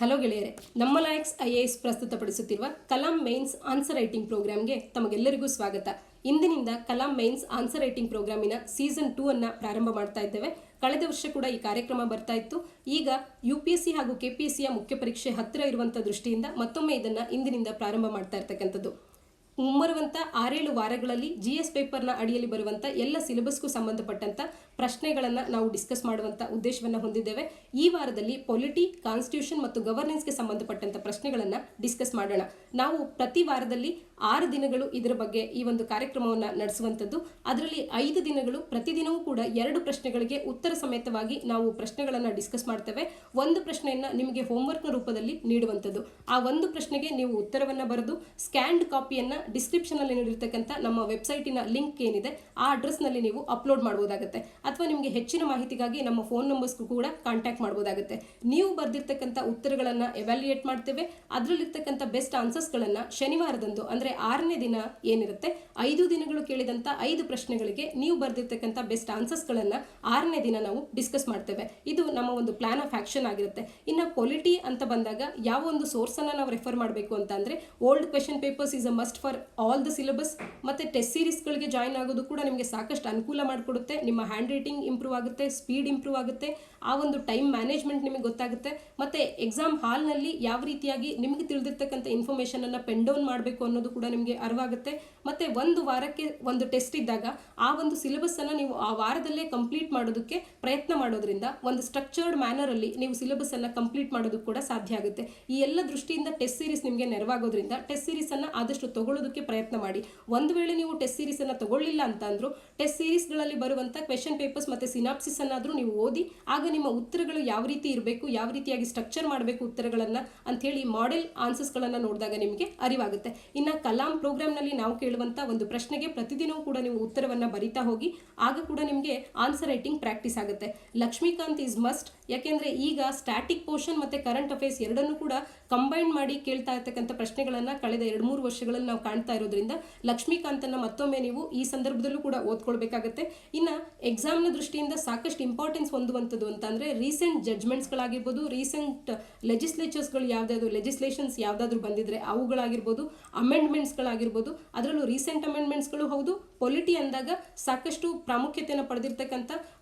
Hello ಗೆಳೆಯರೆ, ನಮ್ಮ ಲಾಯಕ್ಸ್ IAS ಪ್ರಸ್ತುತಪಡಿಸುತ್ತಿರುವ ಕಲಾಂ ಮೇನ್ಸ್ ಆನ್ಸರ್ ರೈಟಿಂಗ್ ಪ್ರೋಗ್ರಾಂಗೆ ತಮಗೆಲ್ಲರಿಗೂ ಸ್ವಾಗತ. ಇಂದಿನಿಂದ ಕಲಾಂ ಮೇನ್ಸ್ ಆನ್ಸರ್ ರೈಟಿಂಗ್ ಪ್ರೋಗ್ರಾಮಿನ ಸೀಸನ್ 2 ಅನ್ನ ಪ್ರಾರಂಭ ಮಾಡ್ತಾ ಇದ್ದೇವೆ. ಕಳೆದ ವರ್ಷ ಕೂಡ ಈ ಕಾರ್ಯಕ್ರಮ ಬರ್ತಾ ಇತ್ತು. ಈಗ UPSC ಹಾಗೂ KPSCಯ ಮುಖ್ಯ ಪರೀಕ್ಷೆ ಹತ್ತಿರ ಇರುವಂತಹ ದೃಷ್ಟಿಯಿಂದ ಮತ್ತೊಮ್ಮೆ ಇದನ್ನ ಇಂದಿನಿಂದ ಪ್ರಾರಂಭ ಮಾಡ್ತಾ ಇರ್ತಕ್ಕಂಥದ್ದು. ಮುಂಬರುವಂಥ 6-7 ವಾರಗಳಲ್ಲಿ GS ಪೇಪರ್ನ ಅಡಿಯಲ್ಲಿ ಬರುವಂಥ ಎಲ್ಲ ಸಿಲೆಬಸ್ಗೂ ಸಂಬಂಧಪಟ್ಟಂಥ ಪ್ರಶ್ನೆಗಳನ್ನು ನಾವು ಡಿಸ್ಕಸ್ ಮಾಡುವಂಥ ಉದ್ದೇಶವನ್ನು ಹೊಂದಿದ್ದೇವೆ. ಈ ವಾರದಲ್ಲಿ ಪೊಲಿಟಿ, ಕಾನ್ಸ್ಟಿಟ್ಯೂಷನ್ ಮತ್ತು ಗವರ್ನೆನ್ಸ್ಗೆ ಸಂಬಂಧಪಟ್ಟಂಥ ಪ್ರಶ್ನೆಗಳನ್ನು ಡಿಸ್ಕಸ್ ಮಾಡೋಣ. ನಾವು ಪ್ರತಿ ವಾರದಲ್ಲಿ 6 ದಿನಗಳು ಇದರ ಬಗ್ಗೆ ಈ ಒಂದು ಕಾರ್ಯಕ್ರಮವನ್ನು ನಡೆಸುವಂಥದ್ದು. ಅದರಲ್ಲಿ 5 ದಿನಗಳು ಪ್ರತಿದಿನವೂ ಕೂಡ 2 ಪ್ರಶ್ನೆಗಳಿಗೆ ಉತ್ತರ ಸಮೇತವಾಗಿ ನಾವು ಪ್ರಶ್ನೆಗಳನ್ನು ಡಿಸ್ಕಸ್ ಮಾಡ್ತೇವೆ. ಒಂದು ಪ್ರಶ್ನೆಯನ್ನು ನಿಮಗೆ ಹೋಮ್ವರ್ಕ್ನ ರೂಪದಲ್ಲಿ ನೀಡುವಂಥದ್ದು. ಆ ಒಂದು ಪ್ರಶ್ನೆಗೆ ನೀವು ಉತ್ತರವನ್ನು ಬರೆದು ಸ್ಕ್ಯಾನ್ಡ್ ಕಾಪಿಯನ್ನು ಡಿಸ್ಕ್ರಿಪ್ಷನ್ ಅಲ್ಲಿ ನೀಡಿರ್ತಕ್ಕಂಥ ನಮ್ಮ ವೆಬ್ಸೈಟಿನ ಲಿಂಕ್ ಏನಿದೆ ಆ ಅಡ್ರೆಸ್ನಲ್ಲಿ ನೀವು ಅಪ್ಲೋಡ್ ಮಾಡಬಹುದಾಗುತ್ತೆ. ಅಥವಾ ನಿಮಗೆ ಹೆಚ್ಚಿನ ಮಾಹಿತಿಗಾಗಿ ನಮ್ಮ ಫೋನ್ ನಂಬರ್ಸ್ಗೂ ಕೂಡ ಕಾಂಟ್ಯಾಕ್ಟ್ ಮಾಡಬಹುದಾಗುತ್ತೆ. ನೀವು ಬರೆದಿರ್ತಕ್ಕಂಥ ಉತ್ತರಗಳನ್ನು ಎವ್ಯಾಲ್ಯೂಯೇಟ್ ಮಾಡ್ತೇವೆ. ಅದರಲ್ಲಿರ್ತಕ್ಕಂಥ ಬೆಸ್ಟ್ ಆನ್ಸರ್ಸ್ಗಳನ್ನು ಶನಿವಾರದಂದು ಅಂದರೆ 6ನೇ ದಿನ ಏನಿರುತ್ತೆ, 5 ದಿನಗಳು ಕೇಳಿದಂಥ 5 ಪ್ರಶ್ನೆಗಳಿಗೆ ನೀವು ಬರೆದಿರ್ತಕ್ಕಂಥ ಬೆಸ್ಟ್ ಆನ್ಸರ್ಸ್ಗಳನ್ನು 6ನೇ ದಿನ ನಾವು ಡಿಸ್ಕಸ್ ಮಾಡ್ತೇವೆ. ಇದು ನಮ್ಮ ಒಂದು ಪ್ಲಾನ್ ಆಫ್ ಆಕ್ಷನ್ ಆಗಿರುತ್ತೆ. ಇನ್ನು ಪೊಲಿಟಿ ಅಂತ ಬಂದಾಗ ಯಾವ ಒಂದು ಸೋರ್ಸನ್ನು ನಾವು ರೆಫರ್ ಮಾಡಬೇಕು ಅಂತ ಅಂದರೆ old question papers is a must for all the syllabus. ಮತ್ತು ಟೆಸ್ಟ್ ಸೀರೀಸ್ಗಳಿಗೆ ಜಾಯ್ನ್ ಆಗೋದು ಕೂಡ ನಿಮಗೆ ಸಾಕಷ್ಟು ಅನುಕೂಲ ಮಾಡಿಕೊಡುತ್ತೆ. ನಿಮ್ಮ ಹ್ಯಾಂಡ್ ರೈಟಿಂಗ್ ಇಂಪ್ರೂವ್ ಆಗುತ್ತೆ, ಸ್ಪೀಡ್ ಇಂಪ್ರೂವ್ ಆಗುತ್ತೆ, ಆ ಒಂದು ಟೈಮ್ ಮ್ಯಾನೇಜ್ಮೆಂಟ್ ನಿಮಗೆ ಗೊತ್ತಾಗುತ್ತೆ. ಮತ್ತು ಎಕ್ಸಾಮ್ ಹಾಲ್ನಲ್ಲಿ ಯಾವ ರೀತಿಯಾಗಿ ನಿಮಗೆ ತಿಳಿದಿರ್ತಕ್ಕಂಥ ಇನ್ಫಾರ್ಮೇಷನನ್ನು ಪೆನ್ ಡೌನ್ ಮಾಡಬೇಕು ಅನ್ನೋದು ಕೂಡ ನಿಮಗೆ ಅರಿವಾಗುತ್ತೆ. ಮತ್ತು ಒಂದು ವಾರಕ್ಕೆ ಒಂದು ಟೆಸ್ಟ್ ಇದ್ದಾಗ ಆ ಒಂದು ಸಿಲೆಬಸ್ಸನ್ನು ನೀವು ಆ ವಾರದಲ್ಲೇ ಕಂಪ್ಲೀಟ್ ಮಾಡೋದಕ್ಕೆ ಪ್ರಯತ್ನ ಮಾಡೋದ್ರಿಂದ ಒಂದು ಸ್ಟ್ರಕ್ಚರ್ಡ್ ಮ್ಯಾನರಲ್ಲಿ ನೀವು ಸಿಲೆಬಸ್ಸನ್ನು ಕಂಪ್ಲೀಟ್ ಮಾಡೋದಕ್ಕೆ ಕೂಡ ಸಾಧ್ಯ ಆಗುತ್ತೆ. ಈ ಎಲ್ಲ ದೃಷ್ಟಿಯಿಂದ ಟೆಸ್ಟ್ ಸೀರೀಸ್ ನಿಮಗೆ ನೆರವಾಗೋದ್ರಿಂದ ಟೆಸ್ಟ್ ಸೀರೀಸನ್ನು ಆದಷ್ಟು ತಗೊಳ್ಳೋದಕ್ಕೆ ಪ್ರಯತ್ನ ಮಾಡಿ. ಒಂದು ವೇಳೆ ನೀವು ಟೆಸ್ಟ್ ಸೀರೀಸ್ ಅನ್ನು ತಗೊಳ್ಳಿಲ್ಲ ಅಂತ ಅಂದ್ರೂ ಟೆಸ್ಟ್ ಸೀರೀಸ್ಗಳಲ್ಲಿ ಬರುವಂಥ ಕ್ವೆಶನ್ ಪೇಪರ್ಸ್ ಮತ್ತು ಸಿನಾಪ್ಸಿಸ್ ಅನ್ನಾದರೂ ನೀವು ಓದಿ. ಆಗ ನಿಮ್ಮ ಉತ್ತರಗಳು ಯಾವ ರೀತಿ ಇರಬೇಕು, ಯಾವ ರೀತಿಯಾಗಿ ಸ್ಟ್ರಕ್ಚರ್ ಮಾಡಬೇಕು ಉತ್ತರಗಳನ್ನು ಅಂಥೇಳಿ ಮಾಡೆಲ್ ಆನ್ಸರ್ಸ್ಗಳನ್ನು ನೋಡಿದಾಗ ನಿಮಗೆ ಅರಿವಾಗುತ್ತೆ. ಇನ್ನು ಕಲಾಂ ಪ್ರೋಗ್ರಾಮ್ನಲ್ಲಿ ನಾವು ಕೇಳುವಂಥ ಒಂದು ಪ್ರಶ್ನೆಗೆ ಪ್ರತಿದಿನವೂ ಕೂಡ ನೀವು ಉತ್ತರವನ್ನು ಬರಿತಾ ಹೋಗಿ. ಆಗ ಕೂಡ ನಿಮಗೆ ಆನ್ಸರ್ ರೈಟಿಂಗ್ ಪ್ರಾಕ್ಟೀಸ್ ಆಗುತ್ತೆ. Laxmikanth is must. ಯಾಕೆಂದರೆ ಈಗ ಸ್ಟ್ಯಾಟಿಕ್ ಪೋರ್ಷನ್ ಮತ್ತು ಕರೆಂಟ್ ಅಫೇರ್ಸ್ ಎರಡನ್ನೂ ಕೂಡ ಕಂಬೈನ್ ಮಾಡಿ ಕೇಳ್ತಾ ಇರ್ತಕ್ಕಂಥ ಪ್ರಶ್ನೆಗಳನ್ನು ಕಳೆದ 2-3 ವರ್ಷಗಳಲ್ಲಿ ನಾವು ಕಾಣ್ತಾ ಇರೋದ್ರಿಂದ ಲಕ್ಷ್ಮೀಕಾಂತನ್ನು ಮತ್ತೊಮ್ಮೆ ನೀವು ಈ ಸಂದರ್ಭದಲ್ಲೂ ಕೂಡ ಓದ್ಕೊಳ್ಬೇಕಾಗತ್ತೆ. ಇನ್ನು ಎಕ್ಸಾಮ್ನ ದೃಷ್ಟಿಯಿಂದ ಸಾಕಷ್ಟು ಇಂಪಾರ್ಟೆನ್ಸ್ ಹೊಂದುವಂಥದ್ದು ಅಂತಂದರೆ ರೀಸೆಂಟ್ ಜಡ್ಜ್ಮೆಂಟ್ಸ್ಗಳಾಗಿರ್ಬೋದು, ರೀಸೆಂಟ್ ಲೆಜಿಸ್ಲೇಚರ್ಸ್ಗಳು ಯಾವುದಾದ್ರು ಲೆಜಿಸ್ಲೇಷನ್ಸ್ ಯಾವುದಾದ್ರೂ ಬಂದಿದ್ರೆ ಅವುಗಳಾಗಿರ್ಬೋದು, ಅಮೆಂಡ್ಮೆಂಟ್ಸ್ಗಳಾಗಿರ್ಬೋದು. ಅದರಲ್ಲೂ ರೀಸೆಂಟ್ ಅಮೆಂಡ್ಮೆಂಟ್ಸ್ಗಳು ಹೌದು. ಪೊಲಿಟಿ ಅಂದಾಗ ಸಾಕಷ್ಟು ಪ್ರಾಮುಖ್ಯತೆಯನ್ನು ಪಡೆದಿರ್ತಕ್ಕಂಥ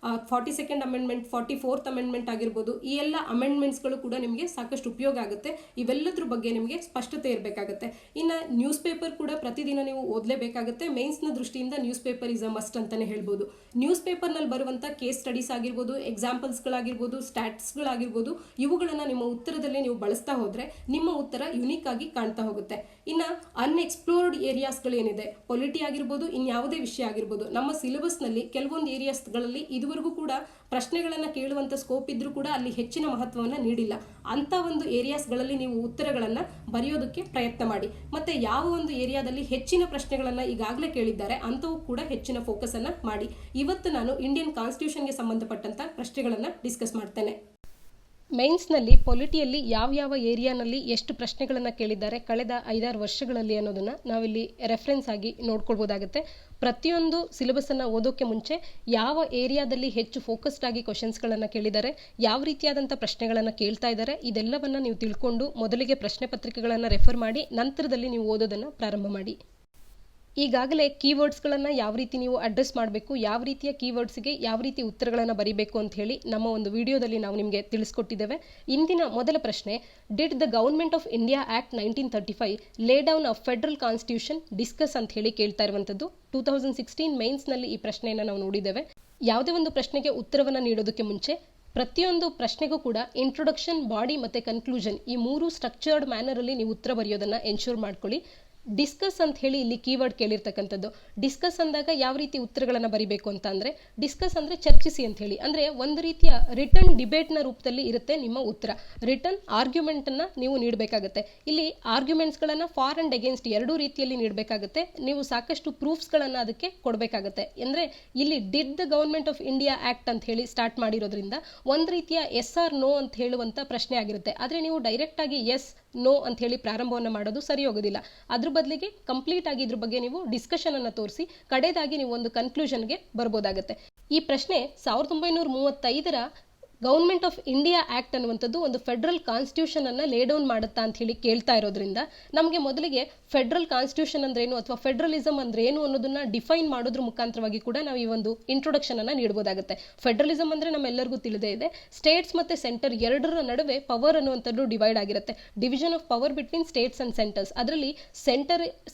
42nd ಅಮೆಂಡ್ಮೆಂಟ್, 44th ಅಮೆಂಡ್ಮೆಂಟ್ ಆಗಿರ್ಬೋದು. ಈ ಎಲ್ಲ ಅಮೆಂಡ್ಮೆಂಟ್ಸ್ಗಳು ಕೂಡ ನಿಮಗೆ ಸಾಕಷ್ಟು ಉಪಯೋಗ ಆಗುತ್ತೆ. ಇವೆಲ್ಲದ್ರ ಬಗ್ಗೆ ನಿಮಗೆ ಸ್ಪಷ್ಟತೆ ಇರಬೇಕಾಗುತ್ತೆ. ಇನ್ನು ನ್ಯೂಸ್ ಪೇಪರ್ ಕೂಡ ಪ್ರತಿದಿನ ನೀವು ಓದಲೇಬೇಕಾಗುತ್ತೆ. ಮೇನ್ಸ್ನ ದೃಷ್ಟಿಯಿಂದ news paper is a must ಅಂತಲೇ ಹೇಳ್ಬೋದು. ನ್ಯೂಸ್ ಪೇಪರ್ನಲ್ಲಿ ಬರುವಂಥ ಕೇಸ್ ಸ್ಟಡೀಸ್ ಆಗಿರ್ಬೋದು, ಎಕ್ಸಾಂಪಲ್ಸ್ಗಳಾಗಿರ್ಬೋದು, ಸ್ಟ್ಯಾಟ್ಸ್ಗಳಾಗಿರ್ಬೋದು, ಇವುಗಳನ್ನು ನಿಮ್ಮ ಉತ್ತರದಲ್ಲಿ ನೀವು ಬಳಸ್ತಾ ಹೋದರೆ ನಿಮ್ಮ ಉತ್ತರ ಯುನೀಕ್ ಆಗಿ ಕಾಣ್ತಾ ಹೋಗುತ್ತೆ. ಇನ್ನು ಅನ್ಎಕ್ಸ್ಪ್ಲೋರ್ಡ್ ಏರಿಯಾಸ್ಗಳೇನಿದೆ, ಪೊಲಿಟಿ ಆಗಿರ್ಬೋದು, ಇನ್ಯಾವುದೇ ವಿಷಯ ಆಗಿರ್ಬೋದು, ನಮ್ಮ ಸಿಲೆಬಸ್ನಲ್ಲಿ ಕೆಲವೊಂದು ಏರಿಯಾಸ್ಗಳಲ್ಲಿ ಇದುವರೆಗೂ ಕೂಡ ಪ್ರಶ್ನೆಗಳನ್ನು ಕೇಳುವಂಥ ಸ್ಕೋಪ್ ಇದ್ರೂ ಕೂಡ ಅಲ್ಲಿ ಹೆಚ್ಚಿನ ಮಹತ್ವವನ್ನು ನೀಡಿಲ್ಲ. ಅಂಥ ಒಂದು ಏರಿಯಾಸ್ಗಳಲ್ಲಿ ನೀವು ಉತ್ತರಗಳನ್ನು ಬರೆಯೋದಕ್ಕೆ ಪ್ರಯತ್ನ ಮಾಡಿ. ಮತ್ತು ಯಾವ ಒಂದು ಏರಿಯಾದಲ್ಲಿ ಹೆಚ್ಚಿನ ಪ್ರಶ್ನೆಗಳನ್ನು ಈಗಾಗಲೇ ಕೇಳಿದ್ದಾರೆ ಅಂಥವು ಕೂಡ ಹೆಚ್ಚಿನ ಫೋಕಸನ್ನು ಮಾಡಿ. ಇವತ್ತು ನಾನು ಇಂಡಿಯನ್ ಕಾನ್ಸ್ಟಿಟ್ಯೂಷನ್ಗೆ ಸಂಬಂಧಪಟ್ಟಂಥ ಪ್ರಶ್ನೆಗಳನ್ನು ಡಿಸ್ಕಸ್ ಮಾಡ್ತೇನೆ. ಮೇನ್ಸ್ನಲ್ಲಿ ಪೊಲಿಟಿಯಲ್ಲಿ ಯಾವ ಏರಿಯಾನಲ್ಲಿ ಎಷ್ಟು ಪ್ರಶ್ನೆಗಳನ್ನು ಕೇಳಿದ್ದಾರೆ ಕಳೆದ 5-6 ವರ್ಷಗಳಲ್ಲಿ ಅನ್ನೋದನ್ನು ನಾವಿಲ್ಲಿ ರೆಫರೆನ್ಸ್ ಆಗಿ ನೋಡ್ಕೊಳ್ಬೋದಾಗುತ್ತೆ. ಪ್ರತಿಯೊಂದು ಸಿಲೆಬಸ್ಸನ್ನು ಓದೋಕ್ಕೆ ಮುಂಚೆ ಯಾವ ಏರಿಯಾದಲ್ಲಿ ಹೆಚ್ಚು ಫೋಕಸ್ಡ್ ಆಗಿ ಕ್ವಶನ್ಸ್ಗಳನ್ನು ಕೇಳಿದ್ದಾರೆ, ಯಾವ ರೀತಿಯಾದಂಥ ಪ್ರಶ್ನೆಗಳನ್ನು ಕೇಳ್ತಾ ಇದ್ದಾರೆ, ಇದೆಲ್ಲವನ್ನು ನೀವು ತಿಳ್ಕೊಂಡು ಮೊದಲಿಗೆ ಪ್ರಶ್ನೆ ಪತ್ರಿಕೆಗಳನ್ನು ರೆಫರ್ ಮಾಡಿ ನಂತರದಲ್ಲಿ ನೀವು ಓದೋದನ್ನು ಪ್ರಾರಂಭ ಮಾಡಿ. ಈಗಾಗಲೇ ಕೀವರ್ಡ್ಸ್ಗಳನ್ನು ಯಾವ ರೀತಿ ನೀವು ಅಡ್ರೆಸ್ ಮಾಡಬೇಕು, ಯಾವ ರೀತಿಯ ಕೀವರ್ಡ್ಸ್ಗೆ ಯಾವ ರೀತಿ ಉತ್ತರಗಳನ್ನು ಬರೀಬೇಕು ಅಂತ ಹೇಳಿ ನಮ್ಮ ಒಂದು ವಿಡಿಯೋದಲ್ಲಿ ನಾವು ನಿಮಗೆ ತಿಳಿಸ್ಕೊಟ್ಟಿದ್ದೇವೆ. ಇಂದಿನ ಮೊದಲ ಪ್ರಶ್ನೆ, did the government of India act 1935 ಲೇ ಡೌನ್ ಅ ಫೆಡರಲ್ ಕಾನ್ಸ್ಟಿಟ್ಯೂಷನ್ ಡಿಸ್ಕಸ್ ಅಂತ ಹೇಳಿ ಕೇಳ್ತಾ ಇರುವಂಥದ್ದು. 2016 ಮೇನ್ಸ್ನಲ್ಲಿ ಈ ಪ್ರಶ್ನೆಯನ್ನು ನಾವು ನೋಡಿದ್ದೇವೆ. ಯಾವುದೇ ಒಂದು ಪ್ರಶ್ನೆಗೆ ಉತ್ತರವನ್ನು ನೀಡೋದಕ್ಕೆ ಮುಂಚೆ ಪ್ರತಿಯೊಂದು ಪ್ರಶ್ನೆಗೂ ಕೂಡ ಇಂಟ್ರೊಡಕ್ಷನ್, ಬಾಡಿ ಮತ್ತು ಕನ್ಕ್ಲೂಷನ್ ಈ 3 ಸ್ಟ್ರಕ್ಚರ್ಡ್ ಮ್ಯಾನರಲ್ಲಿ ನೀವು ಉತ್ತರ ಬರೆಯೋದನ್ನು ಎನ್ಶೂರ್ ಮಾಡ್ಕೊಳ್ಳಿ. ಡಿಸ್ಕಸ್ ಅಂತ ಹೇಳಿ ಇಲ್ಲಿ ಕೀವರ್ಡ್ ಕೇಳಿರ್ತಕ್ಕಂಥದ್ದು. ಡಿಸ್ಕಸ್ ಅಂದಾಗ ಯಾವ ರೀತಿ ಉತ್ತರಗಳನ್ನು ಬರಿಬೇಕು ಅಂತ ಅಂದರೆ, ಡಿಸ್ಕಸ್ ಅಂದರೆ ಚರ್ಚಿಸಿ ಅಂತ ಹೇಳಿ, ಅಂದರೆ ಒಂದು ರೀತಿಯ ರಿಟರ್ನ್ ಡಿಬೇಟ್ನ ರೂಪದಲ್ಲಿ ಇರುತ್ತೆ ನಿಮ್ಮ ಉತ್ತರ. ರಿಟರ್ನ್ ಆರ್ಗ್ಯುಮೆಂಟನ್ನು ನೀವು ನೀಡಬೇಕಾಗುತ್ತೆ. ಇಲ್ಲಿ ಆರ್ಗ್ಯುಮೆಂಟ್ಸ್ಗಳನ್ನು ಫಾರ್ ಆ್ಯಂಡ್ ಅಗೇನ್ಸ್ಟ್ ಎರಡೂ ರೀತಿಯಲ್ಲಿ ನೀಡಬೇಕಾಗುತ್ತೆ. ನೀವು ಸಾಕಷ್ಟು ಪ್ರೂಫ್ಸ್ಗಳನ್ನು ಅದಕ್ಕೆ ಕೊಡಬೇಕಾಗುತ್ತೆ. ಅಂದರೆ ಇಲ್ಲಿ did the government of India act ಅಂತ ಹೇಳಿ ಸ್ಟಾರ್ಟ್ ಮಾಡಿರೋದ್ರಿಂದ ಒಂದು ರೀತಿಯ ಎಸ್ ಆರ್ ನೋ ಅಂತ ಹೇಳುವಂಥ ಪ್ರಶ್ನೆ ಆಗಿರುತ್ತೆ. ಆದರೆ ನೀವು ಡೈರೆಕ್ಟಾಗಿ ಎಸ್ ನೋ ಅಂತ ಹೇಳಿ ಪ್ರಾರಂಭವನ್ನು ಮಾಡೋದು ಸರಿ ಹೋಗೋದಿಲ್ಲ. ಅದ್ರ ಬದಲಿಗೆ ಕಂಪ್ಲೀಟ್ ಆಗಿ ಇದ್ರ ಬಗ್ಗೆ ನೀವು ಡಿಸ್ಕಷನ್ ಅನ್ನು ತೋರಿಸಿ ಕಡೆದಾಗಿ ನೀವು ಒಂದು ಕನ್ಕ್ಲೂಷನ್ಗೆ ಬರ್ಬೋದಾಗುತ್ತೆ. ಈ ಪ್ರಶ್ನೆ 1935 ಗೌರ್ಮೆಂಟ್ ಆಫ್ ಇಂಡಿಯಾ ಆಕ್ಟ್ ಅನ್ನುವಂಥದ್ದು ಒಂದು ಫೆಡರಲ್ ಕಾನ್ಸ್ಟಿಟ್ಯೂಷನ್ ಅನ್ನ ಲೇ ಡೌನ್ ಮಾಡುತ್ತಾ ಅಂತ ಹೇಳಿ ಕೇಳ್ತಾ ಇರೋದ್ರಿಂದ ನಮಗೆ ಮೊದಲಿಗೆ ಫೆಡರಲ್ ಕಾನ್ಸ್ಟಿಟ್ಯೂಷನ್ ಅಂದ್ರೇನು ಅಥವಾ ಫೆಡರಲಿಸಮ್ ಅಂದ್ರೆ ಏನು ಅನ್ನೋದನ್ನ ಡಿಫೈನ್ ಮಾಡೋದ್ರ ಮುಖಾಂತರವಾಗಿ ಕೂಡ ನಾವು ಈ ಒಂದು ಇಂಟ್ರೊಡಕ್ಷನ್ ಅನ್ನ ನೀಡಬಹುದಾಗುತ್ತೆ. ಫೆಡರಲಿಸಮ್ ಅಂದ್ರೆ ನಮ್ಮೆಲ್ಲರಿಗೂ ತಿಳಿದೇ ಇದೆ, ಸ್ಟೇಟ್ಸ್ ಮತ್ತೆ ಸೆಂಟರ್ ಎರಡರ ನಡುವೆ ಪವರ್ ಅನ್ನುವಂಥದ್ದು ಡಿವೈಡ್ ಆಗಿರುತ್ತೆ. Division of power between States and centres, ಅದರಲ್ಲಿ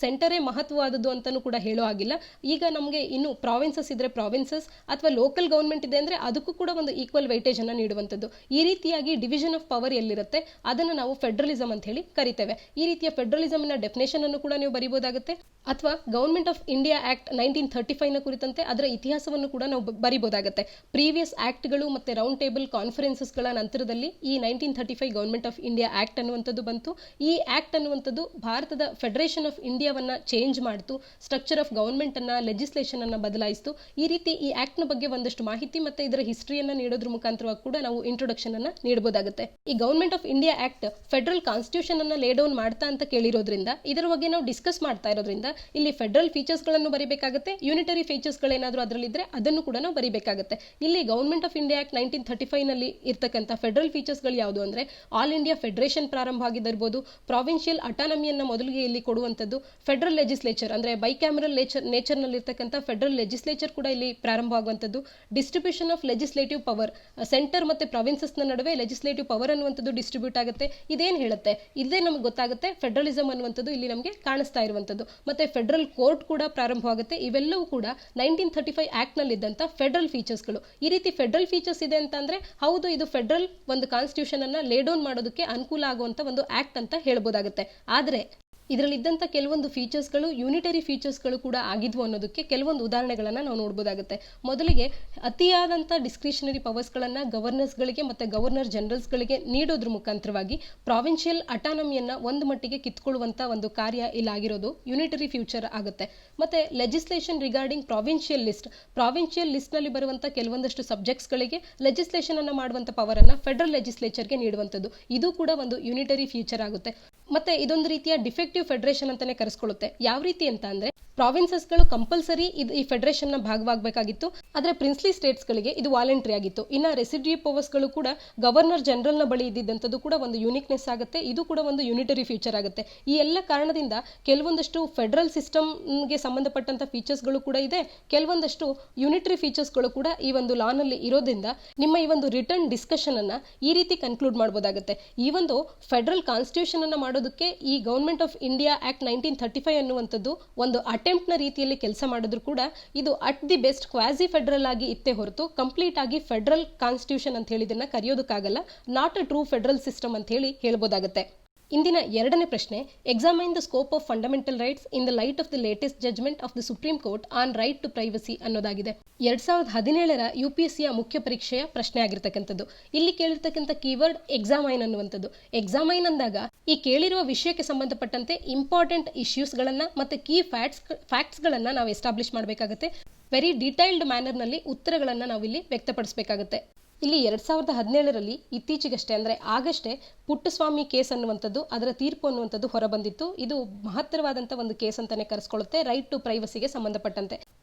ಸೆಂಟರೇ ಮಹತ್ವವಾದದ್ದು ಅಂತಾನೂ ಕೂಡ ಹೇಳೋ ಆಗಿಲ್ಲ. ಈಗ ನಮಗೆ ಇನ್ನು ಪ್ರಾವಿನ್ಸಸ್ ಇದ್ರೆ ಪ್ರಾವಿನ್ಸಸ್ ಅಥವಾ ಲೋಕಲ್ ಗವರ್ಮೆಂಟ್ ಇದೆ ಅಂದ್ರೆ ಅದಕ್ಕೂ ಕೂಡ ಒಂದು ಈಕ್ವಲ್ ವೈಟೇಜ್ ಅನ್ನ ನೀಡುವಂಥದ್ದು. ಈ ರೀತಿಯಾಗಿ ಡಿವಿಷನ್ ಆಫ್ ಪವರ್ ಎಲ್ಲಿರುತ್ತೆ ಅದನ್ನು ನಾವು ಫೆಡರಲಿಸಮ್ ಅಂತ ಹೇಳಿ ಕರಿತೇವೆ. ಈ ರೀತಿಯ ಫೆಡರಲಿಸಮ್ ನ ಡೆಫಿನೇಷನ್ ಅನ್ನು ಕೂಡ ನೀವು ಬರೀಬಹುದಾಗುತ್ತೆ ಅಥವಾ ಗವರ್ಮೆಂಟ್ ಆಫ್ ಇಂಡಿಯಾ ಆಕ್ಟ್ 1935 ನ ಕುರಿತಂತೆ ಅದರ ಇತಿಹಾಸವನ್ನು ಕೂಡ ನಾವು ಬರೀಬಹುದಾಗುತ್ತೆ. ಪ್ರೀವಿಯಸ್ ಆಕ್ಟ್ಗಳು ಮತ್ತೆ ರೌಂಡ್ ಟೇಬಲ್ ಕಾನ್ಫರೆನ್ಸಸ್ಗಳ ನಂತರದಲ್ಲಿ ಈ 1935 ಗವರ್ಮೆಂಟ್ ಆಫ್ ಇಂಡಿಯಾ ಆಕ್ಟ್ ಅನ್ನುವಂಥದ್ದು ಬಂತು. ಈ ಆಕ್ಟ್ ಅನ್ನುವಂಥದ್ದು ಭಾರತದ ಫೆಡರೇಷನ್ ಆಫ್ ಇಂಡಿಯಾವನ್ನ ಚೇಂಜ್ ಮಾಡಿತು, ಸ್ಟ್ರಕ್ಚರ್ ಆಫ್ ಗವರ್ಮೆಂಟ್ ಅನ್ನ ಲೆಜಿಸ್ಲೇಷನ್ ಅನ್ನ ಬದಲಾಯಿಸಿತು. ಈ ರೀತಿ ಈ ಆಕ್ಟ್ ನ ಬಗ್ಗೆ ಒಂದಷ್ಟು ಮಾಹಿತಿ ಮತ್ತೆ ಇದರ ಹಿಸ್ಟ್ರಿಯನ್ನ ನೀಡೋದ್ರ ಮುಖಾಂತರವಾಗಿ ಕೂಡ ನಾವು ಇಂಟ್ರೊಡಕ್ಷನ್ ಅನ್ನ ನೀಡಬಹುದಾಗುತ್ತೆ. ಈ government of India act federal constitution ಅನ್ನ ಲೇ ಡೌನ್ ಮಾಡ್ತಾ ಅಂತ ಕೇಳಿರೋದ್ರಿಂದ ಇದರ ಬಗ್ಗೆ ನಾವು ಡಿಸ್ಕಸ್ ಮಾಡ್ತಾ ಇರೋದ್ರಿಂದ ಇಲ್ಲಿ ಫೆಡರಲ್ ಫೀಚರ್ಸ್ ಗಳನ್ನು ಬರೀಬೇಕಾಗುತ್ತೆ, ಯೂನಿಟರಿ ಫೀಚರ್ಸ್ ಗಳೇನಾದ್ರೂ ಅದರಲ್ಲಿದ್ರೆ ಅದನ್ನು ಕೂಡ ನಾವು ಬರೀಬೇಕಾಗುತ್ತೆ. ಇಲ್ಲಿ ಗವರ್ಮೆಂಟ್ ಆಫ್ ಇಂಡಿಯಾ ಆಕ್ಟ್ 1935 ನಲ್ಲಿ ಇರ್ತಕ್ಕಂಥ ಫೆಡರಲ್ ಫೀಚರ್ಸ್ ಗಳು ಯಾವುದು ಅಂದ್ರೆ ಆಲ್ ಇಂಡಿಯಾ ಫೆಡರೇಷನ್ ಪ್ರಾರಂಭ ಆಗಿದ್ದಿರಬಹುದು, ಪ್ರಾವಿನ್ಷಿಯಲ್ ಅಟಾನಮಿಯನ್ನ ಮೊದಲಿಗೆ ಇಲ್ಲಿ ಕೊಡುವಂತದ್ದು, ಫೆಡರಲ್ ಲೆಜಿಸ್ಲೇಚರ್ ಅಂದ್ರೆ ಬೈಕ್ಯಾಮರಲ್ ನೇಚರ್ ನಲ್ಲಿ ಇರ್ತಕ್ಕಂಥ ಫೆಡರಲ್ ಲೆಜಿಸ್ಲೇಚರ್ ಕೂಡ ಇಲ್ಲಿ ಪ್ರಾರಂಭ ಆಗುವಂತದ್ದು, distribution of legislative power, centre ಮತ್ತೆ ಪ್ರಾವಿನ್ಸಸ್ ನ ನಡುವೆ ಲೆಜಿಸ್ಲೇಟಿವ್ ಪವರ್ ಅನ್ನುವಂಥದ್ದು ಡಿಸ್ಟ್ರಿಬ್ಯೂಟ್ ಆಗುತ್ತೆ. ಇದೇನ್ ಹೇಳುತ್ತೆ, ಇದೇ ನಮಗೆ ಗೊತ್ತಾಗುತ್ತೆ ಫೆಡರಲಿಸಮ್ ಅನ್ನುವಂಥದ್ದು ಇಲ್ಲಿ ನಮಗೆ ಕಾಣಿಸ್ತಾ ಇರುವಂತದ್ದು. ಮತ್ತೆ ಫೆಡರಲ್ ಕೋರ್ಟ್ ಕೂಡ ಪ್ರಾರಂಭವಾಗುತ್ತೆ. ಇವೆಲ್ಲವೂ ಕೂಡ 1935 ಆಕ್ಟ್ ನಲ್ಲಿ ಇದ್ದಂತ ಫೆಡರಲ್ ಫೀಚರ್ಸ್ ಗಳು. ಈ ರೀತಿ ಫೆಡರಲ್ ಫೀಚರ್ಸ್ ಇದೆ ಅಂತ ಅಂದ್ರೆ ಹೌದು ಇದು ಫೆಡರಲ್ ಒಂದು ಕಾನ್ಸ್ಟಿಟ್ಯೂಷನ್ ಅನ್ನ ಲೇ ಡೌನ್ ಮಾಡೋದಕ್ಕೆ ಅನುಕೂಲ ಆಗುವಂತ ಒಂದು ಆಕ್ಟ್ ಅಂತ ಹೇಳ್ಬೋದಾಗುತ್ತೆ. ಆದ್ರೆ ಇದರಲ್ಲಿದ್ದಂಥ ಕೆಲವೊಂದು ಫೀಚರ್ಸ್ಗಳು ಯೂನಿಟರಿ ಫೀಚರ್ಸ್ಗಳು ಕೂಡ ಆಗಿದ್ವು ಅನ್ನೋದಕ್ಕೆ ಕೆಲವೊಂದು ಉದಾಹರಣೆಗಳನ್ನು ನಾವು ನೋಡ್ಬೋದಾಗುತ್ತೆ. ಮೊದಲಿಗೆ ಅತಿಯಾದಂಥ ಡಿಸ್ಕ್ರಿಷನರಿ ಪವರ್ಸ್ಗಳನ್ನು ಗವರ್ನರ್ಸ್ಗಳಿಗೆ ಮತ್ತು ಗವರ್ನರ್ ಜನರಲ್ಸ್ಗಳಿಗೆ ನೀಡೋದ್ರ ಮುಖಾಂತರವಾಗಿ ಪ್ರಾವಿನ್ಷಿಯಲ್ ಅಟಾನಮಿಯನ್ನು ಒಂದು ಮಟ್ಟಿಗೆ ಕಿತ್ಕೊಳ್ಳುವಂಥ ಒಂದು ಕಾರ್ಯ ಇಲ್ಲಾಗಿರೋದು ಯೂನಿಟರಿ ಫ್ಯೂಚರ್ ಆಗುತ್ತೆ. ಮತ್ತು ಲೆಜಿಸ್ಲೇಷನ್ ರಿಗಾರ್ಡಿಂಗ್ ಪ್ರಾವಿನ್ಷಿಯಲ್ ಲಿಸ್ಟ್ನಲ್ಲಿ ಬರುವಂಥ ಕೆಲವೊಂದಷ್ಟು ಸಬ್ಜೆಕ್ಟ್ಸ್ಗಳಿಗೆ ಲೆಜಿಸ್ಲೇಷನನ್ನು ಮಾಡುವಂಥ ಪವರನ್ನು ಫೆಡರಲ್ ಲೆಜಿಸ್ಲೇಚರ್ಗೆ ನೀಡುವಂಥದ್ದು, ಇದು ಕೂಡ ಒಂದು ಯೂನಿಟರಿ ಫ್ಯೂಚರ್ ಆಗುತ್ತೆ. ಮತ್ತೆ ಇದೊಂದು ರೀತಿಯ ಡಿಫೆಕ್ಟಿವ್ ಫೆಡರೇಷನ್ ಅಂತಾನೆ ಕರೆಸ್ಕೊಳ್ಳುತ್ತೆ. ಯಾವ ರೀತಿ ಅಂತ ಅಂದ್ರೆ ಪ್ರಾವಿನ್ಸಸ್ಗಳು ಕಂಪಲ್ಸರಿ ಈ ಫೆಡರೇಷನ್ ನ ಭಾಗವಾಗಬೇಕಾಗಿತ್ತು, ಆದ್ರೆ ಪ್ರಿನ್ಸ್ಲಿ ಸ್ಟೇಟ್ಸ್ಗಳಿಗೆ ಇದು ವಾಲಂಟರಿ ಆಗಿತ್ತು. ಇನ್ನು ರೆಸಿಡ್ಯೂ ಪವರ್ಸ್ಗಳು ಕೂಡ ಗವರ್ನರ್ ಜನರಲ್ ನ ಬಳಿ ಇದ್ದಿದ್ದಂಥದ್ದು ಕೂಡ ಒಂದು ಯೂನಿಕ್ನೆಸ್ ಆಗುತ್ತೆ, ಇದು ಕೂಡ ಒಂದು ಯೂನಿಟರಿ ಫ್ಯೂಚರ್ ಆಗುತ್ತೆ. ಈ ಎಲ್ಲ ಕಾರಣದಿಂದ ಕೆಲವೊಂದಷ್ಟು ಫೆಡರಲ್ ಸಿಸ್ಟಮ್ಗೆ ಸಂಬಂಧಪಟ್ಟಂತ ಫೀಚರ್ಸ್ಗಳು ಕೂಡ ಇದೆ, ಕೆಲವೊಂದಷ್ಟು ಯೂನಿಟರಿ ಫೀಚರ್ಸ್ಗಳು ಕೂಡ ಈ ಒಂದು ಲಾನಲ್ಲಿ ಇರೋದ್ರಿಂದ ನಿಮ್ಮ ಈ ಒಂದು ರಿಟರ್ನ್ ಡಿಸ್ಕಷನ್ ಅನ್ನ ಈ ರೀತಿ ಕನ್ಕ್ಲೂಡ್ ಮಾಡಬಹುದಾಗುತ್ತೆ. ಈ ಒಂದು ಫೆಡರಲ್ ಕಾನ್ಸ್ಟಿಟ್ಯೂಷನ್ ಅನ್ನ ಮಾಡೋದಕ್ಕೆ ಈ ಗವರ್ಮೆಂಟ್ ಆಫ್ ಇಂಡಿಯಾ ಆಕ್ಟ್ 1935 ಅನ್ನುವಂಥದ್ದು ಒಂದು ಅಟೆಂಪ್ಟ್ ನ ರೀತಿಯಲ್ಲಿ ಕೆಲಸ ಮಾಡಿದ್ರು ಕೂಡ ಇದು at the best quasi federal ಆಗಿ ಇತ್ತೇ ಹೊರತು ಕಂಪ್ಲೀಟ್ ಆಗಿ ಫೆಡರಲ್ ಕಾನ್ಸ್ಟಿಟ್ಯೂಷನ್ ಅಂತ ಹೇಳಿ ಇದನ್ನ ಕರೆಯೋದಕ್ಕಾಗಲ್ಲ. Not a true federal system ಅಂತ ಹೇಳಿ ಹೇಳ್ಬೋದಾಗುತ್ತೆ. ಇಂದಿನ ಎರಡನೇ ಪ್ರಶ್ನೆ, examine the scope of fundamental rights in the light of the latest judgement of the Supreme Court on right to privacy ಅನ್ನೋದಾಗಿದೆ. 2017ರ UPSCಯ ಮುಖ್ಯ ಪರೀಕ್ಷೆಯ ಪ್ರಶ್ನೆ ಆಗಿರ್ತಕ್ಕಂಥದ್ದು. ಇಲ್ಲಿ ಕೇಳಿರ್ತಕ್ಕಂಥ ಕೀವರ್ಡ್ ಎಕ್ಸಾಮೈನ್ ಅನ್ನುವಂಥದ್ದು. ಎಕ್ಸಾಮೈನ್ ಅಂದಾಗ ಈ ಕೇಳಿರುವ ವಿಷಯಕ್ಕೆ ಸಂಬಂಧಪಟ್ಟಂತೆ ಇಂಪಾರ್ಟೆಂಟ್ ಇಶ್ಯೂಸ್ ಗಳನ್ನ ಮತ್ತೆ ಕೀ ಫ್ಯಾಕ್ಟ್ಸ್ ಗಳನ್ನ ನಾವು ಎಸ್ಟಾಬ್ಲಿಷ್ ಮಾಡಬೇಕಾಗುತ್ತೆ. ವೆರಿ ಡೀಟೈಲ್ಡ್ ಮ್ಯಾನರ್ ನಲ್ಲಿ ಉತ್ತರಗಳನ್ನ ನಾವಿಲ್ಲಿ ವ್ಯಕ್ತಪಡಿಸಬೇಕಾಗುತ್ತೆ. ಇಲ್ಲಿ 2017ರಲ್ಲಿ ಇತ್ತೀಚೆಗಷ್ಟೇ ಅಂದ್ರೆ ಆಗಷ್ಟೇ ಪುಟ್ಟಸ್ವಾಮಿ ಕೇಸ್ ಅನ್ನುವಂಥದ್ದು, ಅದರ ತೀರ್ಪು ಅನ್ನುವಂಥದ್ದು ಹೊರಬಂದಿತ್ತು. ಇದು ಮಹತ್ತರವಾದಂಥ ಒಂದು ಕೇಸ್ ಅಂತಾನೆ ಕರೆಸ್ಕೊಳ್ಳುತ್ತೆ ರೈಟ್ ಟು ಪ್ರೈವಸಿಗೆ ಸಂಬಂಧಪಟ್ಟಂತೆ.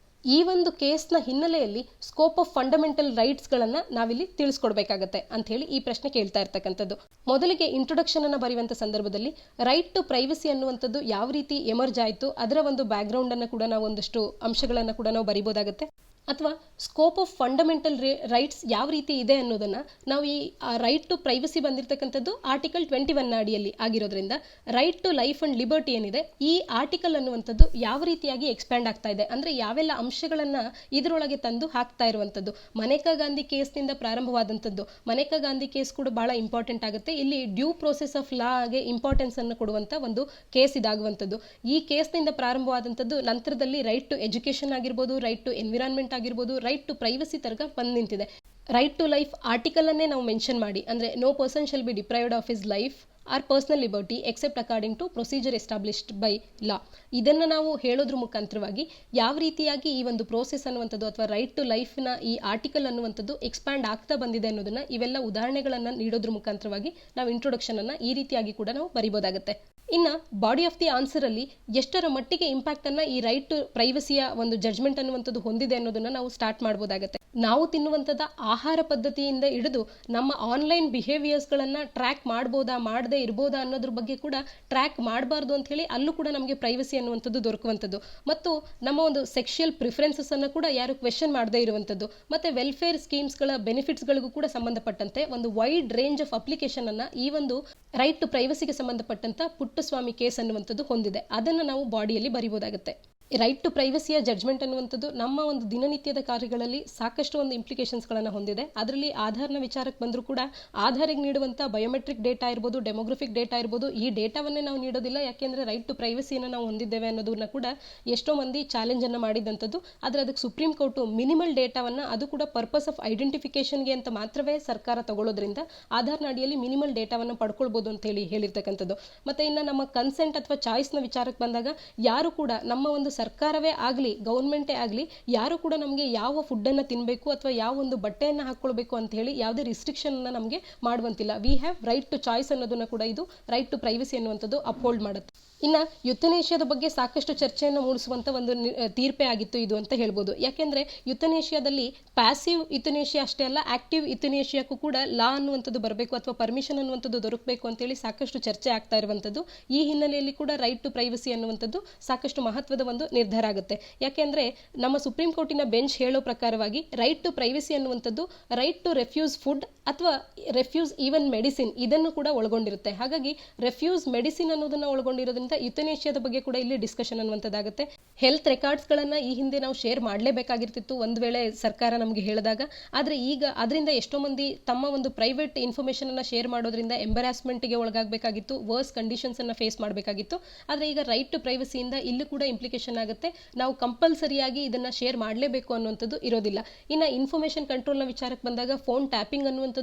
ಈ ಒಂದು ಕೇಸ್ನ ಹಿನ್ನೆಲೆಯಲ್ಲಿ ಸ್ಕೋಪ್ ಆಫ್ ಫಂಡಮೆಂಟಲ್ ರೈಟ್ಸ್ಗಳನ್ನ ನಾವಿಲ್ಲಿ ತಿಳಿಸ್ಕೊಡ್ಬೇಕಾಗತ್ತೆ ಅಂತ ಹೇಳಿ ಈ ಪ್ರಶ್ನೆ ಕೇಳ್ತಾ ಇರ್ತಕ್ಕಂಥದ್ದು. ಮೊದಲಿಗೆ ಇಂಟ್ರೊಡಕ್ಷನ್ ಅನ್ನ ಬರೆಯುವಂತ ಸಂದರ್ಭದಲ್ಲಿ ರೈಟ್ ಟು ಪ್ರೈವಸಿ ಅನ್ನುವಂಥದ್ದು ಯಾವ ರೀತಿ ಎಮರ್ಜ್ ಆಯಿತು, ಅದರ ಒಂದು ಬ್ಯಾಕ್ ಗ್ರೌಂಡ್ ಅನ್ನ ಕೂಡ ನಾವು ಒಂದಷ್ಟು ಅಂಶಗಳನ್ನ ಕೂಡ ನಾವು ಬರಿಬೋದಾಗುತ್ತೆ. ಅಥವಾ ಸ್ಕೋಪ್ ಆಫ್ ಫಂಡಮೆಂಟಲ್ ರೈಟ್ಸ್ ಯಾವ ರೀತಿ ಇದೆ ಅನ್ನೋದನ್ನ ನಾವು ಈ ರೈಟ್ ಟು ಪ್ರೈವಸಿ ಬಂದಿರತಕ್ಕಂಥದ್ದು ಆರ್ಟಿಕಲ್ 21 ಅಡಿಯಲ್ಲಿ ಆಗಿರೋದ್ರಿಂದ right to life and liberty ಏನಿದೆ ಈ ಆರ್ಟಿಕಲ್ ಅನ್ನುವಂಥದ್ದು ಯಾವ ರೀತಿಯಾಗಿ ಎಕ್ಸ್ಪ್ಯಾಂಡ್ ಆಗ್ತಾ ಇದೆ ಅಂದ್ರೆ ಯಾವೆಲ್ಲ ಅಂಶಗಳನ್ನ ಇದರೊಳಗೆ ತಂದು ಹಾಕ್ತಾ ಇರುವಂಥದ್ದು. ಮನೇಕಾ ಗಾಂಧಿ ಕೇಸ್ನಿಂದ ಪ್ರಾರಂಭವಾದಂಥದ್ದು. ಮನೇಕಾ ಗಾಂಧಿ ಕೇಸ್ ಕೂಡ ಬಹಳ ಇಂಪಾರ್ಟೆಂಟ್ ಆಗುತ್ತೆ. ಇಲ್ಲಿ ಡ್ಯೂ ಪ್ರೋಸೆಸ್ ಆಫ್ ಲಾಗೆ ಇಂಪಾರ್ಟೆನ್ಸ್ ಅನ್ನು ಕೊಡುವಂತ ಒಂದು ಕೇಸ್ ಇದಾಗುವಂಥದ್ದು. ಈ ಕೇಸ್ನಿಂದ ಪ್ರಾರಂಭವಾದಂಥದ್ದು ನಂತರದಲ್ಲಿ ರೈಟ್ ಟು ಎಜುಕೇಶನ್ ಆಗಿರ್ಬೋದು, ರೈಟ್ ಟು ಎನ್ವಿರಾನ್ಮೆಂಟ್ ಆಗಿರ್ಬೋದು, ರೈಟ್ ಟು ಪ್ರೈವಸಿ ತನಕ ಬಂದು ನಿಂತಿದೆ. ರೈಟ್ ಟು ಲೈಫ್ ಆರ್ಟಿಕಲ್ ಅನ್ನೇ ನಾವು ಮೆನ್ಷನ್ ಮಾಡಿ ಅಂದ್ರೆ no person shall be deprived of his life or personal liberty except according to procedure established by law. ಇದನ್ನು ನಾವು ಹೇಳೋದ್ರ ಮುಖಾಂತರವಾಗಿ ಯಾವ ರೀತಿಯಾಗಿ ಈ ಒಂದು ಪ್ರೋಸೆಸ್ ಅನ್ನುವಂಥದ್ದು ಅಥವಾ ರೈಟ್ ಟು ಲೈಫ್ನ ಈ ಆರ್ಟಿಕಲ್ ಅನ್ನುವಂಥದ್ದು ಎಕ್ಸ್ಪ್ಯಾಂಡ್ ಆಗ್ತಾ ಬಂದಿದೆ ಅನ್ನೋದನ್ನ ಇವೆಲ್ಲ ಉದಾಹರಣೆಗಳನ್ನು ನೀಡೋದ್ರ ಮುಖಾಂತರವಾಗಿ ನಾವು ಇಂಟ್ರೊಡಕ್ಷನ್ ಅನ್ನ ಈ ರೀತಿಯಾಗಿ ಕೂಡ ನಾವು ಬರಿಬೋದಾಗುತ್ತೆ. ಇನ್ನ ಬಾಡಿ ಆಫ್ ದಿ ಆನ್ಸರ್ ಅಲ್ಲಿ ಎಷ್ಟರ ಮಟ್ಟಿಗೆ ಇಂಪ್ಯಾಕ್ಟ್ ಅನ್ನ ಈ ರೈಟ್ ಟು ಪ್ರೈವಸಿಯ ಒಂದು ಜಡ್ಜ್ಮೆಂಟ್ ಅನ್ನುವಂಥದ್ದು ಹೊಂದಿದೆ ಅನ್ನೋದನ್ನ ನಾವು ಸ್ಟಾರ್ಟ್ ಮಾಡಬಹುದಾಗುತ್ತೆ. ನಾವು ತಿನ್ನುವಂಥದ್ದು ಆಹಾರ ಪದ್ಧತಿಯಿಂದ ಹಿಡಿದು ನಮ್ಮ ಆನ್ಲೈನ್ ಬಿಹೇವಿಯರ್ಸ್ಗಳನ್ನು ಟ್ರ್ಯಾಕ್ ಮಾಡ್ಬೋದಾ ಮಾಡದೇ ಇರ್ಬೋದಾ ಅನ್ನೋದ್ರ ಬಗ್ಗೆ ಕೂಡ ಟ್ರ್ಯಾಕ್ ಮಾಡಬಾರ್ದು ಅಂತ ಹೇಳಿ ಅಲ್ಲೂ ಕೂಡ ನಮಗೆ ಪ್ರೈವಸಿ ಅನ್ನುವಂಥದ್ದು ದೊರಕುವಂಥದ್ದು, ಮತ್ತು ನಮ್ಮ ಒಂದು ಸೆಕ್ಷುಯಲ್ ಪ್ರಿಫರೆನ್ಸಸ್ ಅನ್ನು ಕೂಡ ಯಾರು ಕ್ವೆಶನ್ ಮಾಡದೇ ಇರುವಂಥದ್ದು, ಮತ್ತೆ ವೆಲ್ಫೇರ್ ಸ್ಕೀಮ್ಸ್ಗಳ ಬೆನಿಫಿಟ್ಸ್ಗಳಿಗೂ ಕೂಡ ಸಂಬಂಧಪಟ್ಟಂತೆ ಒಂದು ವೈಡ್ ರೇಂಜ್ ಆಫ್ ಅಪ್ಲಿಕೇಶನ್ ಅನ್ನ ಈ ಒಂದು ರೈಟ್ ಟು ಪ್ರೈವಸಿಗೆ ಸಂಬಂಧಪಟ್ಟಂತ ಪುಟ್ಟಸ್ವಾಮಿ ಕೇಸ್ ಅನ್ನುವಂಥದ್ದು ಹೊಂದಿದೆ. ಅದನ್ನು ನಾವು ಬಾಡಿಯಲ್ಲಿ ಬರಿಬೋದಾಗುತ್ತೆ. ರೈಟ್ ಟು ಪ್ರೈವಸಿಯ ಜಡ್ಜ್ಮೆಂಟ್ ಅನ್ನುವಂಥದ್ದು ನಮ್ಮ ಒಂದು ದಿನನಿತ್ಯದ ಕಾರ್ಯಗಳಲ್ಲಿ ಸಾಕಷ್ಟು ಒಂದು ಇಂಪ್ಲಿಕೇಶನ್ಸ್ಗಳನ್ನು ಹೊಂದಿದೆ. ಅದರಲ್ಲಿ ಆಧಾರ್ನ ವಿಚಾರಕ್ಕೆ ಬಂದರೂ ಕೂಡ ಆಧಾರಿಗೆ ನೀಡುವಂಥ ಬಯೋಮೆಟ್ರಿಕ್ ಡೇಟಾ ಇರ್ಬೋದು, ಡೆಮೋಗ್ರಫಿಕ್ ಡೇಟಾ ಇರ್ಬೋದು, ಈ ಡೇಟಾವನ್ನೇ ನಾವು ನೀಡೋದಿಲ್ಲ. ಯಾಕೆಂದರೆ ರೈಟ್ ಟು ಪ್ರೈವಸಿಯನ್ನು ನಾವು ಹೊಂದಿದ್ದೇವೆ ಅನ್ನೋದನ್ನ ಕೂಡ ಎಷ್ಟೋ ಮಂದಿ ಚಾಲೆಂಜನ್ನು ಮಾಡಿದಂಥದ್ದು. ಆದರೆ ಅದಕ್ಕೆ ಸುಪ್ರೀಂ ಕೋರ್ಟು ಮಿನಿಮಲ್ ಡೇಟಾವನ್ನು, ಅದು ಕೂಡ ಪರ್ಪಸ್ ಆಫ್ ಐಡೆಂಟಿಫಿಕೇಷನ್ಗೆ ಅಂತ ಮಾತ್ರವೇ ಸರ್ಕಾರ ತಗೊಳ್ಳೋದ್ರಿಂದ ಆಧಾರ್ನ ಅಡಿಯಲ್ಲಿ ಮಿನಿಮಲ್ ಡೇಟಾವನ್ನು ಪಡ್ಕೊಳ್ಬೋದು ಅಂತ ಹೇಳಿರ್ತಕ್ಕಂಥದ್ದು. ಮತ್ತು ಇನ್ನು ನಮ್ಮ ಕನ್ಸೆಂಟ್ ಅಥವಾ ಚಾಯ್ಸ್ನ ವಿಚಾರಕ್ಕೆ ಬಂದಾಗ ಯಾರು ಕೂಡ ನಮ್ಮ ಒಂದು ಸರ್ಕಾರವೇ ಆಗಲಿ ಗೌರ್ಮೆಂಟೇ ಆಗಲಿ ಯಾರು ಕೂಡ ನಮಗೆ ಯಾವ ಫುಡ್ಡನ್ನು ತಿನ್ನಬೇಕು ಅಥವಾ ಯಾವ ಒಂದು ಬಟ್ಟೆಯನ್ನು ಹಾಕ್ಕೊಳ್ಬೇಕು ಅಂತ ಹೇಳಿ ಯಾವುದೇ ರಿಸ್ಟ್ರಿಕ್ಷನ್ನ ನಮಗೆ ಮಾಡುವಂತಿಲ್ಲ. We have right to choice ಅನ್ನೋದನ್ನ ಕೂಡ ಇದು ರೈಟ್ ಟು ಪ್ರೈವಸಿ ಅನ್ನುವಂಥದ್ದು ಅಪ್ಹೋಲ್ಡ್ ಮಾಡುತ್ತೆ. ಇನ್ನು ಯುಥನೇಷಿಯಾದ ಬಗ್ಗೆ ಸಾಕಷ್ಟು ಚರ್ಚೆಯನ್ನು ಮೂಡಿಸುವಂಥ ಒಂದು ತೀರ್ಪೇ ಆಗಿತ್ತು ಇದು ಅಂತ ಹೇಳ್ಬೋದು. ಯಾಕೆಂದರೆ ಯುಥನೇಷಿಯಾದಲ್ಲಿ ಪ್ಯಾಸಿವ್ ಯುಥನೇಷಿಯಾ ಅಷ್ಟೇ ಅಲ್ಲ, ಆಕ್ಟಿವ್ ಯುಥನೇಷಿಯಾಕ್ಕೂ ಕೂಡ ಲಾ ಅನ್ನುವಂಥದ್ದು ಬರಬೇಕು ಅಥವಾ ಪರ್ಮಿಷನ್ ಅನ್ನುವಂಥದ್ದು ದೊರಕಬೇಕು ಅಂತೇಳಿ ಸಾಕಷ್ಟು ಚರ್ಚೆ ಆಗ್ತಾ ಇರುವಂಥದ್ದು. ಈ ಹಿನ್ನೆಲೆಯಲ್ಲಿ ಕೂಡ ರೈಟ್ ಟು ಪ್ರೈವಸಿ ಅನ್ನುವಂಥದ್ದು ಸಾಕಷ್ಟು ಮಹತ್ವದ ಒಂದು ನಿರ್ಧಾರ ಆಗುತ್ತೆ. ಯಾಕೆಂದರೆ ನಮ್ಮ ಸುಪ್ರೀಂ ಕೋರ್ಟಿನ ಬೆಂಚ್ ಹೇಳೋ ಪ್ರಕಾರವಾಗಿ ರೈಟ್ ಟು ಪ್ರೈವಸಿ ಅನ್ನುವಂಥದ್ದು ರೈಟ್ ಟು ರೆಫ್ಯೂಸ್ ಫುಡ್ ಅಥವಾ ರೆಫ್ಯೂಸ್ ಈವನ್ ಮೆಡಿಸಿನ್ ಇದನ್ನು ಕೂಡ ಒಳಗೊಂಡಿರುತ್ತೆ. ಹಾಗಾಗಿ ರೆಫ್ಯೂಸ್ ಮೆಡಿಸಿನ್ ಅನ್ನೋದನ್ನ ಒಳಗೊಂಡಿರೋದ್ರಿಂದ ಯುಥನೇಷಿಯಾದ ಬಗ್ಗೆ ಕೂಡ ಇಲ್ಲಿ ಡಿಸ್ಕಷನ್ ಅನ್ನುವಂಥದ್ದಾಗುತ್ತೆ. ಹೆಲ್ತ್ ರೆಕಾರ್ಡ್ಸ್ಗಳನ್ನು ಈ ಹಿಂದೆ ನಾವು ಶೇರ್ ಮಾಡಲೇಬೇಕಾಗಿರ್ತಿತ್ತು ಒಂದು ವೇಳೆ ಸರ್ಕಾರ ನಮಗೆ ಹೇಳಿದಾಗ. ಆದರೆ ಈಗ ಅದರಿಂದ ಎಷ್ಟೋ ಮಂದಿ ತಮ್ಮ ಒಂದು ಪ್ರೈವೇಟ್ ಇನ್ಫಾರ್ಮೇಷನ್ ಅನ್ನು ಶೇರ್ ಮಾಡೋದ್ರಿಂದ ಎಂಬರಾಸ್ಮೆಂಟ್ಗೆ ಒಳಗಾಗಬೇಕಾಗಿತ್ತು, ವರ್ಸ್ ಕಂಡೀಷನ್ಸ್ ಅನ್ನು ಫೇಸ್ ಮಾಡಬೇಕಾಗಿತ್ತು. ಆದರೆ ಈಗ ರೈಟ್ ಟು ಪ್ರೈವಸಿಯಿಂದ ಇಲ್ಲೂ ಕೂಡ ಇಂಪ್ಲಿಕೇಶನ್ ಆಗುತ್ತೆ. ನಾವು ಕಂಪಲ್ಸರಿಯಾಗಿ ಇದನ್ನ ಶೇರ್ ಮಾಡಲೇಬೇಕು ಅನ್ನುವಂಥದ್ದು ಇರೋದಿಲ್ಲ. ಇನ್ನು ಇನ್ಫಾರ್ಮೇಷನ್ ಕಂಟ್ರೋಲ್ನ ವಿಚಾರಕ್ಕೆ ಬಂದಾಗ ಫೋನ್ ಟ್ಯಾಪಿಂಗ್ ಅನ್ನುವಂಥದ್ದು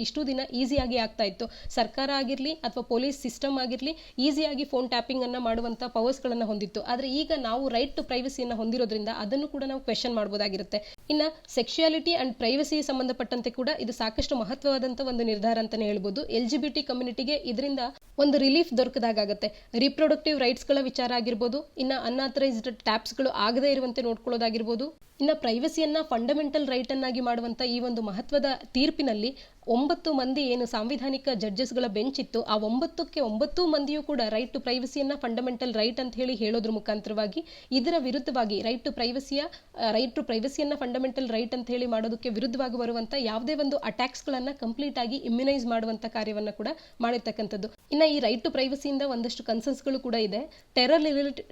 ಇಷ್ಟು ದಿನ ಈಸಿಯಾಗಿ ಆಗ್ತಾ ಇತ್ತು. ಸರ್ಕಾರ ಆಗಿರಲಿ ಅಥವಾ ಪೊಲೀಸ್ ಸಿಸ್ಟಮ್ ಆಗಿರಲಿ ಈಸಿಯಾಗಿ ಫೋನ್ ಟ್ಯಾಪಿಂಗ್ ಅನ್ನ ಮಾಡುವಂಥ ಪವರ್ಸ್ಗಳನ್ನು ಹೊಂದಿತ್ತು. ಆದರೆ ಈಗ ನಾವು ರೈಟ್ ಟು ಪ್ರೈವಸಿಯನ್ನು ಹೊಂದಿರೋದ್ರಿಂದ ಅದನ್ನು ಕೂಡ ನಾವು ಕ್ವೆಶನ್ ಮಾಡಬಹುದಾಗಿರುತ್ತೆ. ಇನ್ನು ಸೆಕ್ಷುಯಾಲಿಟಿ ಅಂಡ್ ಪ್ರೈವಸಿ ಸಂಬಂಧಪಟ್ಟಂತೆ ಕೂಡ ಇದು ಸಾಕಷ್ಟು ಮಹತ್ವವಾದಂಥ ಒಂದು ನಿರ್ಧಾರ ಅಂತಾನೆ ಹೇಳ್ಬೋದು. LGBT ಕಮ್ಯುನಿಟಿಗೆ ಇದರಿಂದ ಒಂದು ರಿಲೀಫ್ ದೊರಕದಾಗುತ್ತೆ. ರಿಪ್ರೊಡಕ್ಟಿವ್ ರೈಟ್ಸ್ಗಳ ವಿಚಾರ ಆಗಿರ್ಬೋದು, ಇನ್ನು ಅನ್ಆಥರೈಸ್ಡ್ ಟ್ಯಾಪ್ಸ್ಗಳು ಆಗದೇ ಇರುವಂತೆ ನೋಡ್ಕೊಳ್ಳೋದಾಗಿರ್ಬೋದು. ಇನ್ನು ಪ್ರೈವಸಿಯನ್ನ ಫಂಡಮೆಂಟಲ್ ರೈಟ್ ಅನ್ನಾಗಿ ಮಾಡುವಂಥ ಈ ಒಂದು ಮಹತ್ವದ ತೀರ್ಪಿನಲ್ಲಿ 9 ಮಂದಿ ಏನು ಸಾಂವಿಧಾನಿಕ ಜಡ್ಜಸ್ಗಳ ಬೆಂಚ್ ಇತ್ತು, ಆ 9 ಮಂದಿಯೂ ಕೂಡ ರೈಟ್ ಟು ಪ್ರೈವಸಿಯನ್ನ ಫಂಡಮೆಂಟಲ್ ರೈಟ್ ಅಂತ ಹೇಳೋದ್ರ ಮುಖಾಂತರವಾಗಿ ಇದರ ವಿರುದ್ಧವಾಗಿ ರೈಟ್ ಟು ಪ್ರೈವಸಿಯನ್ನ ಫಂಡಮೆಂಟಲ್ ರೈಟ್ ಅಂತ ಹೇಳಿ ಮಾಡೋದಕ್ಕೆ ವಿರುದ್ಧವಾಗಿ ಬರುವಂಥ ಯಾವುದೇ ಒಂದು ಅಟ್ಯಾಕ್ಸ್ಗಳನ್ನು ಕಂಪ್ಲೀಟ್ ಆಗಿ ಇಮ್ಯುನೈಸ್ ಮಾಡುವಂಥ ಕಾರ್ಯವನ್ನು ಕೂಡ ಮಾಡಿರ್ತಕ್ಕಂಥದ್ದು. ಇನ್ನು ಈ ರೈಟ್ ಟು ಪ್ರೈವಸಿಯಿಂದ ಒಂದಷ್ಟು ಕನ್ಸರ್ನ್ಸ್ಗಳು ಕೂಡ ಇದೆ.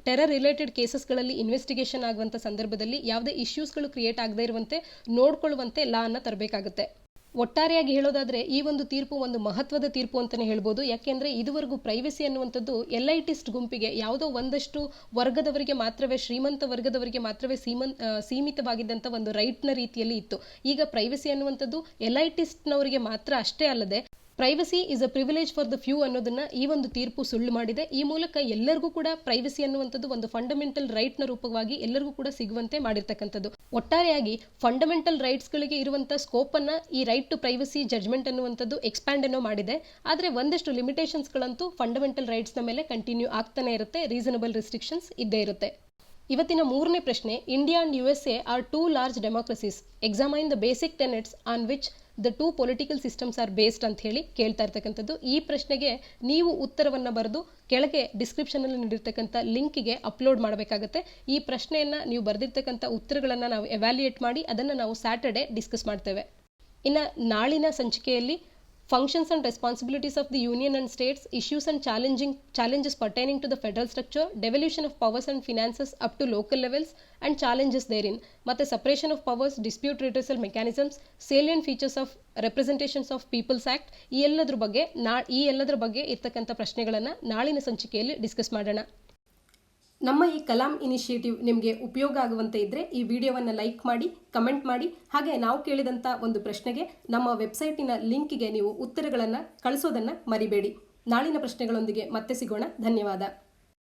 ಟೆರರ್ ರಿಲೇಟೆಡ್ ಕೇಸಸ್ಗಳಲ್ಲಿ ಇನ್ವೆಸ್ಟಿಗೇಷನ್ ಆಗುವಂಥ ಸಂದರ್ಭದಲ್ಲಿ ಯಾವುದೇ ಇಶ್ಯೂಸ್ಗಳು ಕ್ರಿಯೇಟ್ ಆಗದೇ ಇರುವಂತೆ ನೋಡ್ಕೊಳ್ಳುವಂತೆ ಲಾ ಅನ್ನ ತರಬೇಕಾಗುತ್ತೆ. ಒಟ್ಟಾರೆಯಾಗಿ ಹೇಳೋದಾದ್ರೆ ಈ ಒಂದು ತೀರ್ಪು ಒಂದು ಮಹತ್ವದ ತೀರ್ಪು ಅಂತಾನೆ ಹೇಳ್ಬೋದು. ಯಾಕೆಂದ್ರೆ ಇದುವರೆಗೂ ಪ್ರೈವಸಿ ಅನ್ನುವಂಥದ್ದು ಎಲೈಟಿಸ್ಟ್ ಗುಂಪಿಗೆ, ಯಾವುದೋ ಒಂದಷ್ಟು ವರ್ಗದವರಿಗೆ ಮಾತ್ರವೇ, ಶ್ರೀಮಂತ ವರ್ಗದವರಿಗೆ ಮಾತ್ರವೇ ಸೀಮಿತವಾಗಿದ್ದಂಥ ಒಂದು ರೈಟ್ನ ರೀತಿಯಲ್ಲಿ ಇತ್ತು. ಈಗ ಪ್ರೈವಸಿ ಅನ್ನುವಂಥದ್ದು ಎಲೈಟಿಸ್ಟ್ನವರಿಗೆ ಮಾತ್ರ ಅಷ್ಟೇ ಅಲ್ಲದೆ privacy is a privilege for the few ಅನ್ನೋದನ್ನ ಈ ಒಂದು ತೀರ್ಪು ಸುಳ್ಳು ಮಾಡಿದೆ. ಈ ಮೂಲಕ ಎಲ್ಲರಿಗೂ ಕೂಡ ಪ್ರೈವಸಿ ಅನ್ನುವಂಥದ್ದು ಒಂದು ಫಂಡಮೆಂಟಲ್ ರೈಟ್ನ ರೂಪವಾಗಿ ಎಲ್ಲರಿಗೂ ಕೂಡ ಸಿಗುವಂತೆ ಮಾಡಿರ್ತಕ್ಕಂಥದ್ದು. ಒಟ್ಟಾರೆಯಾಗಿ ಫಂಡಮೆಂಟಲ್ ರೈಟ್ಸ್ಗಳಿಗೆ ಇರುವಂಥ ಸ್ಕೋಪ್ ಅನ್ನ ಈ ರೈಟ್ ಟು ಪ್ರೈವಸಿ ಜಡ್ಜ್ಮೆಂಟ್ ಅನ್ನುವಂಥದ್ದು ಎಕ್ಸ್ಪ್ಯಾಂಡ್ ಅನ್ನೋ ಮಾಡಿದೆ. ಆದರೆ ಒಂದಷ್ಟು ಲಿಮಿಟೇಷನ್ಸ್ಗಳಂತೂ ಫಂಡಮೆಂಟಲ್ ರೈಟ್ಸ್ನ ಮೇಲೆ ಕಂಟಿನ್ಯೂ ಆಗ್ತಾನೆ ಇರುತ್ತೆ. ರೀಸನಬಲ್ ರಿಸ್ಟ್ರಿಕ್ಷನ್ಸ್ ಇದ್ದೇ ಇರುತ್ತೆ. ಇವತ್ತಿನ ಮೂರನೇ ಪ್ರಶ್ನೆ, India and USA are 2 large democracies. Examine the basic tenets on which the 2 political systems are based ಅಂತ ಹೇಳಿ ಕೇಳ್ತಾ ಇರ್ತಕ್ಕಂಥದ್ದು. ಈ ಪ್ರಶ್ನೆಗೆ ನೀವು ಉತ್ತರವನ್ನು ಬರೆದು ಕೆಳಗೆ ಡಿಸ್ಕ್ರಿಪ್ಷನ್ ಅಲ್ಲಿ ನೀಡಿರ್ತಕ್ಕಂಥ ಲಿಂಕ್ಗೆ ಅಪ್ಲೋಡ್ ಮಾಡಬೇಕಾಗುತ್ತೆ. ಈ ಪ್ರಶ್ನೆಯನ್ನ ನೀವು ಬರೆದಿರ್ತಕ್ಕಂಥ ಉತ್ತರಗಳನ್ನು ನಾವು ಎವ್ಯಾಲ್ಯೂಯೇಟ್ ಮಾಡಿ ಅದನ್ನು ನಾವು ಸ್ಯಾಟರ್ಡೆ ಡಿಸ್ಕಸ್ ಮಾಡ್ತೇವೆ. ಇನ್ನು ನಾಳಿನ ಸಂಚಿಕೆಯಲ್ಲಿ functions and responsibilities of the union and states, issues and challenges pertaining to the federal structure, devolution of powers and finances up to local levels and challenges therein, ಮತ್ತೆ separation of powers, dispute redressal mechanisms, salient features of representations of people's act, ಈ ಎಲ್ಲದರ ಬಗ್ಗೆ ಇರ್ತಕ್ಕಂಥ ಪ್ರಶ್ನೆಗಳನ್ನು ನಾಳಿನ ಸಂಚಿಕೆಯಲ್ಲಿ discuss ಮಾಡೋಣ. ನಮ್ಮ ಈ ಕಲಾಂ ಇನಿಷಿಯೇಟಿವ್ ನಿಮಗೆ ಉಪಯೋಗ ಆಗುವಂತೆ ಇದ್ದರೆ ಈ ವಿಡಿಯೋವನ್ನು ಲೈಕ್ ಮಾಡಿ, ಕಮೆಂಟ್ ಮಾಡಿ. ಹಾಗೆ ನಾವು ಕೇಳಿದಂಥ ಒಂದು ಪ್ರಶ್ನೆಗೆ ನಮ್ಮ ವೆಬ್ಸೈಟಿನ ಲಿಂಕಿಗೆ ನೀವು ಉತ್ತರಗಳನ್ನು ಕಳಿಸೋದನ್ನು ಮರಿಬೇಡಿ. ನಾಳಿನ ಪ್ರಶ್ನೆಗಳೊಂದಿಗೆ ಮತ್ತೆ ಸಿಗೋಣ. ಧನ್ಯವಾದ.